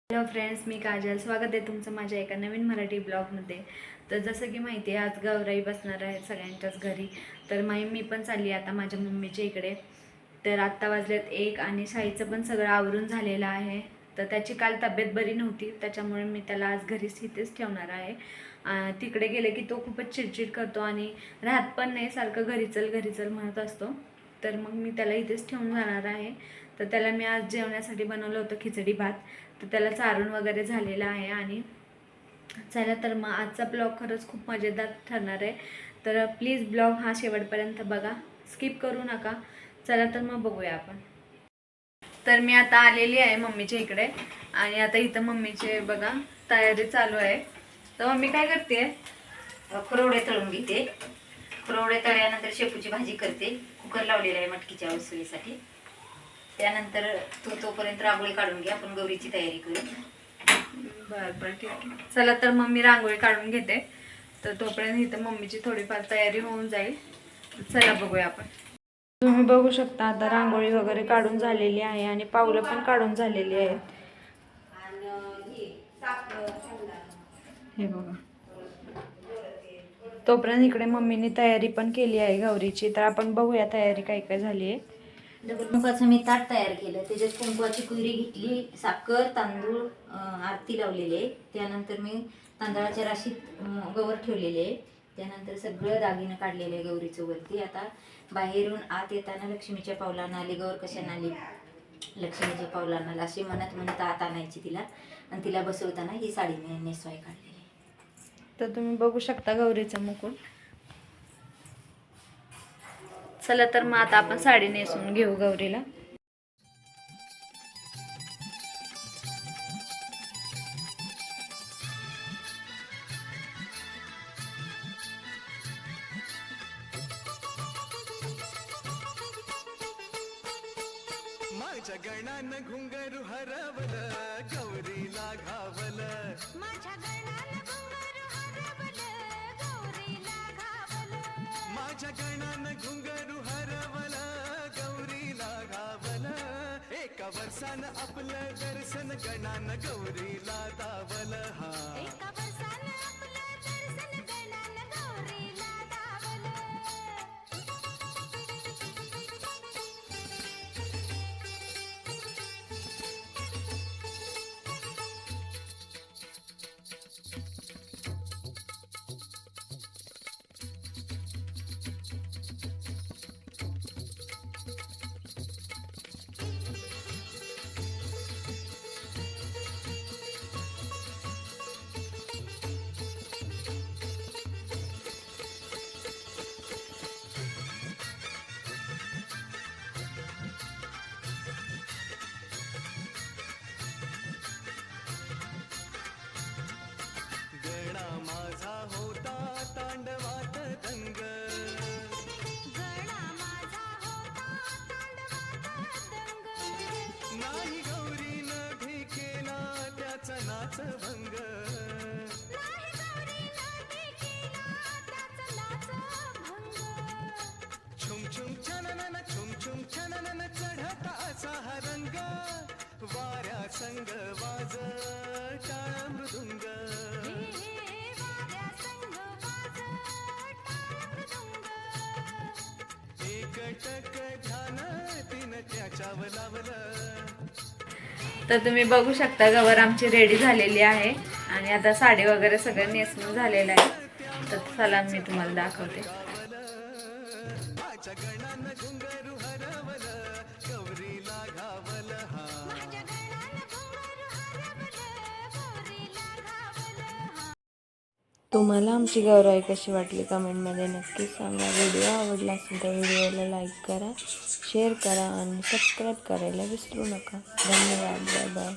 Hello friends, मी काजल. स्वागत आहे तुमचं माझ्या एका नवीन मराठी ब्लॉगमध्ये. तर जसं की माहिती आहे, आज गौराई बसणार आहे सगळ्यांच्याच घरी. तर मी पण चालली आता माझ्या मम्मीच्या इकडे. तर आत्ता वाजलेत 1 आणि शाईचं पण सगळं आवरून झालेलं आहे. तर त्याची काल तब्येत बरी नव्हती, त्याच्यामुळे मी त्याला आज घरीच इथेच ठेवणार आहे. तिकडे गेले की तो खूपच चिडचिड करतो आणि राहत पण नाही, सारखं घरी चल म्हणत असतो. तर मग मी त्याला इथेच ठेवून जाणार आहे. तर त्याला मी आज जेवण्यासाठी बनवलं होतं खिचडी भात. तर त्याला चारून वगैरे झालेलं आहे. आणि चला तर मग आजचा ब्लॉग खरंच खूप मजेदार ठरणार आहे. तर प्लीज ब्लॉग हा शेवटपर्यंत बघा, स्किप करू नका. चला तर मग बघूया आपण. तर मी आता आलेली आहे मम्मीच्या इकडे आणि आता इथं मम्मीचे बघा तयारी चालू आहे. तर मम्मी काय करते? कुरवडे तळून घेते. कुरवडे तळल्यानंतर शेपूची भाजी करते. कुकर लावलेला आहे मटकीच्या उसळीसाठी. त्यानंतर तोपर्यंत रांगोळी काढून घ्या, आपण गौरीची तयारी करू. बरं ठीक आहे. चला तर मम्मी रांगोळी काढून घेते. तर तोपर्यंत इथं मम्मीची थोडीफार तयारी होऊन जाईल. चला बघूया आपण. तुम्ही बघू शकता आता रांगोळी वगैरे काढून झालेली आहे आणि पावलं पण काढून झालेली आहेत. हे बघा, तोपर्यंत इकडे मम्मीने तयारी पण केली आहे गौरीची. तर आपण बघूया तयारी काय काय झाली आहे. कुंकवाचं मी ताट तयार केलं. त्याच्यात कुंकवाची कुंडी घेतली, साखर, तांदूळ, आरती लावलेली आहे. त्यानंतर मी तांदळाच्या राशीत गवर ठेवलेले आहे. त्यानंतर सगळं दागिनं काढलेलं आहे गौरीचं वरती. आता बाहेरून आत येताना लक्ष्मीच्या पावलांना आली, गौर कशाने आली, लक्ष्मीच्या पावलांना अशी म्हणत आत आणायची तिला. आणि तिला बसवताना ही साडी नेसवाई काढलेली आहे. तर तुम्ही बघू शकता गौरीचं मुकुट. चला तर मग आता आपण साडी नेसून घेऊ गौरीला. माझ्या गणानं घुंगरू हरवलं, गौरीला घावलं. माझ्या गणानं घुंगरू हरवलं, गौरीला घावलं. एका वर्षानं आपलं दर्शन गणानं गौरीला दावलं. हा माझा होता तांडवात दंग, नाही गौरीनं भी केला त्याचा नाच भंग. छुम छुम छननन छुम छुम छननन चढता असा हा रंग, वाऱ्या संग वाज टाळ मृदुंग. तर तुम्ही बघू शकता गवर आमची रेडी झालेली आहे आणि आता साडी वगैरे सगळं नेसून झालेलं आहे. तर चला मी तुम्हाला दाखवते. तुम्हाला आमची गौराई कशी वाटली कमेंटमध्ये नक्की सांगा. व्हिडिओ आवडला असेल तर व्हिडिओला लाईक करा, शेअर करा आणि सबस्क्राईब करायला विसरू नका. धन्यवाद. Bye bye.